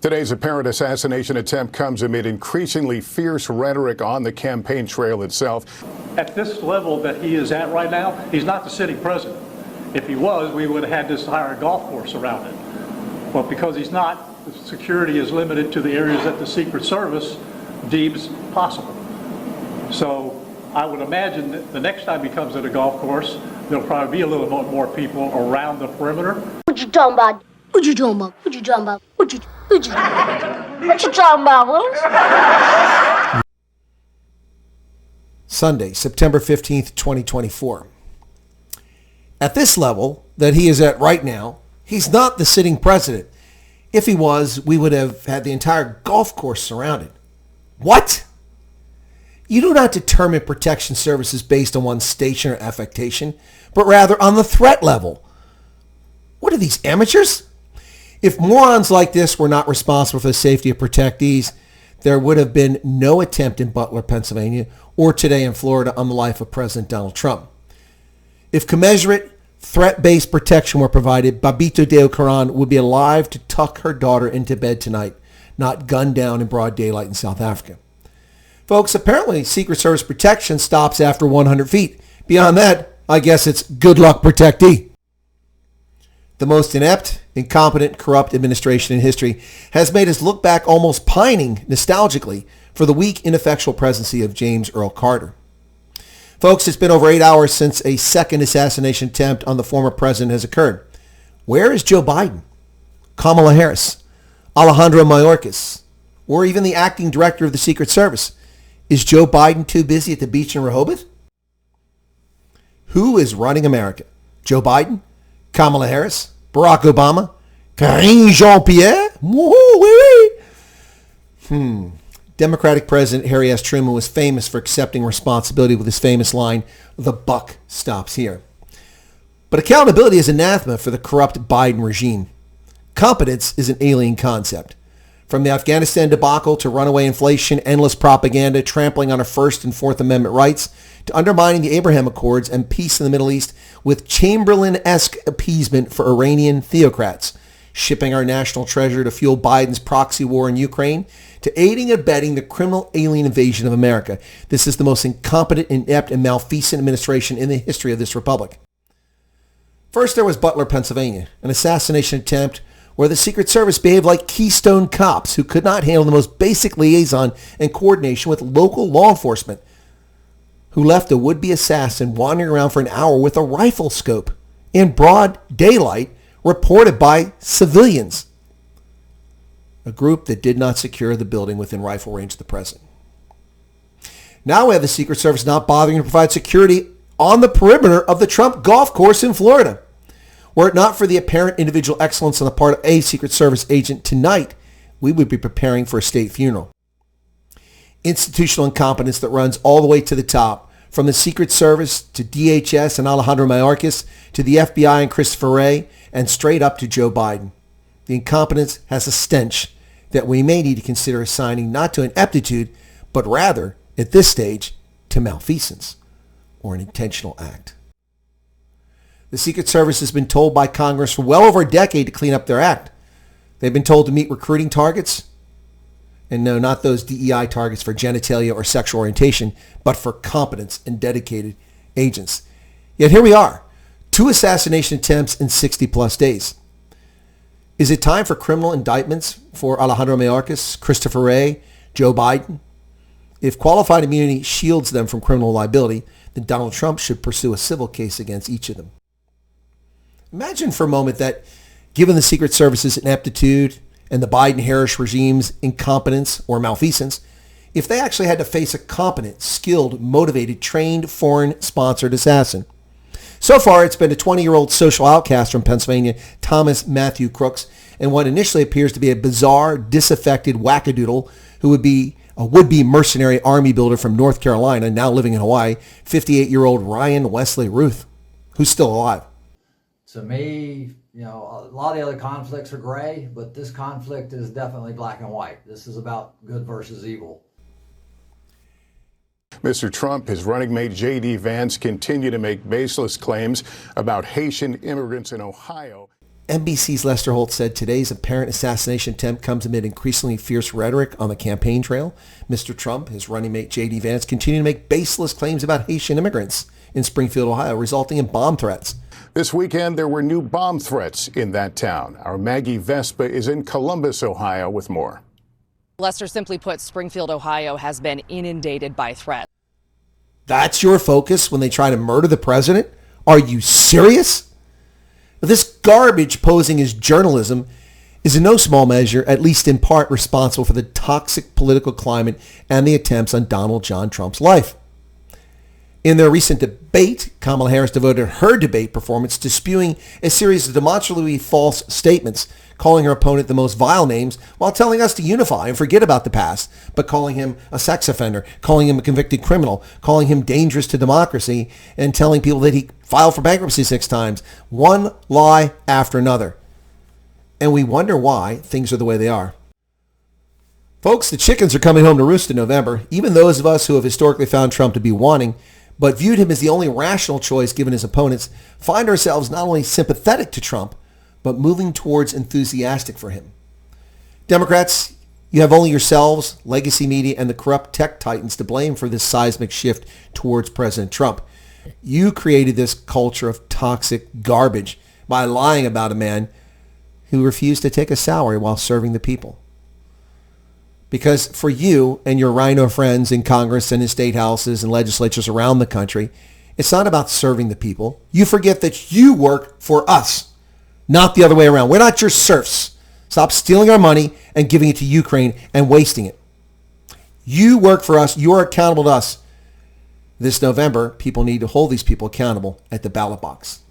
Today's apparent assassination attempt comes amid increasingly fierce rhetoric on the campaign trail itself. At this level that he is at right now, he's not the sitting president. If he was, we would have had this entire golf course around it. But because he's not, the security is limited to the areas that the Secret Service deems possible. So I would imagine that the next time he comes to the golf course, there'll probably be a little more people around the perimeter. What you talking about? What you talking about? What you talking about? What you talking about, Willis? Sunday, September 15th, 2024. At this level that he is at right now, he's not the sitting president. If he was, we would have had the entire golf course surrounded. What? You do not determine protection services based on one's station or affectation, but rather on the threat level. What are these, amateurs? If morons like this were not responsible for the safety of protectees, there would have been no attempt in Butler, Pennsylvania, or today in Florida on the life of President Donald Trump. If commensurate threat-based protection were provided, Babito de Ocaran would be alive to tuck her daughter into bed tonight, not gunned down in broad daylight in South Africa. Folks, apparently Secret Service protection stops after 100 feet. Beyond that, I guess it's good luck, protectee. The most inept, incompetent, corrupt administration in history has made us look back almost pining nostalgically for the weak, ineffectual presidency of James Earl Carter. Folks, it's been over 8 hours since a second assassination attempt on the former president has occurred. Where is Joe Biden, Kamala Harris, Alejandro Mayorkas, or even the acting director of the Secret Service? Is Joe Biden too busy at the beach in Rehoboth? Who is running America? Joe Biden? Kamala Harris? Barack Obama? Karine Jean-Pierre? Democratic President Harry S. Truman was famous for accepting responsibility with his famous line, "The buck stops here." But accountability is anathema for the corrupt Biden regime. Competence is an alien concept. From the Afghanistan debacle to runaway inflation, endless propaganda, trampling on our First and Fourth Amendment rights, to undermining the Abraham Accords and peace in the Middle East with Chamberlain-esque appeasement for Iranian theocrats, shipping our national treasure to fuel Biden's proxy war in Ukraine, to aiding and abetting the criminal alien invasion of America. This is the most incompetent, inept, and malfeasant administration in the history of this republic. First, there was Butler, Pennsylvania, an assassination attempt where the Secret Service behaved like Keystone cops who could not handle the most basic liaison and coordination with local law enforcement, who left a would-be assassin wandering around for an hour with a rifle scope in broad daylight, reported by civilians. A group that did not secure the building within rifle range of the president. Now we have the Secret Service not bothering to provide security on the perimeter of the Trump golf course in Florida. Were it not for the apparent individual excellence on the part of a Secret Service agent tonight, we would be preparing for a state funeral. Institutional incompetence that runs all the way to the top, from the Secret Service to DHS and Alejandro Mayorkas to the FBI and Christopher Wray, and straight up to Joe Biden. The incompetence has a stench that we may need to consider assigning not to ineptitude, but rather, at this stage, to malfeasance or an intentional act. The Secret Service has been told by Congress for well over a decade to clean up their act. They've been told to meet recruiting targets. And no, not those DEI targets for genitalia or sexual orientation, but for competence and dedicated agents. Yet here we are, 2 assassination attempts in 60 plus days. Is it time for criminal indictments for Alejandro Mayorkas, Christopher Wray, Joe Biden? If qualified immunity shields them from criminal liability, then Donald Trump should pursue a civil case against each of them. Imagine for a moment that, given the Secret Service's ineptitude and the Biden-Harris regime's incompetence or malfeasance, if they actually had to face a competent, skilled, motivated, trained, foreign-sponsored assassin. So far, it's been a 20-year-old social outcast from Pennsylvania, Thomas Matthew Crooks, and what initially appears to be a bizarre, disaffected wackadoodle who would be a would-be mercenary army builder from North Carolina, now living in Hawaii, 58-year-old Ryan Wesley Ruth, who's still alive. To me, you know, a lot of the other conflicts are gray, but this conflict is definitely black and white. This is about good versus evil. Mr. Trump, his running mate J.D. Vance continue to make baseless claims about Haitian immigrants in Ohio. NBC's Lester Holt said today's apparent assassination attempt comes amid increasingly fierce rhetoric on the campaign trail. Mr. Trump, his running mate J.D. Vance, continue to make baseless claims about Haitian immigrants in Springfield, Ohio, resulting in bomb threats. This weekend, there were new bomb threats in that town. Our Maggie Vespa is in Columbus, Ohio, with more. Lester, simply put, Springfield, Ohio has been inundated by threats. That's your focus when they try to murder the president? Are you serious? This garbage posing as journalism is in no small measure, at least in part, responsible for the toxic political climate and the attempts on Donald John Trump's life. In their recent debate, Kamala Harris devoted her debate performance to spewing a series of demonstrably false statements, calling her opponent the most vile names while telling us to unify and forget about the past, but calling him a sex offender, calling him a convicted criminal, calling him dangerous to democracy, and telling people that he filed for bankruptcy 6 times. One lie after another. And we wonder why things are the way they are. Folks, the chickens are coming home to roost in November. Even those of us who have historically found Trump to be wanting, but viewed him as the only rational choice given his opponents, find ourselves not only sympathetic to Trump, but moving towards enthusiastic for him. Democrats, you have only yourselves, legacy media, and the corrupt tech titans to blame for this seismic shift towards President Trump. You created this culture of toxic garbage by lying about a man who refused to take a salary while serving the people. Because for you and your rhino friends in Congress and in state houses and legislatures around the country, it's not about serving the people. You forget that you work for us, not the other way around. We're not your serfs. Stop stealing our money and giving it to Ukraine and wasting it. You work for us. You're accountable to us. This November, people need to hold these people accountable at the ballot box.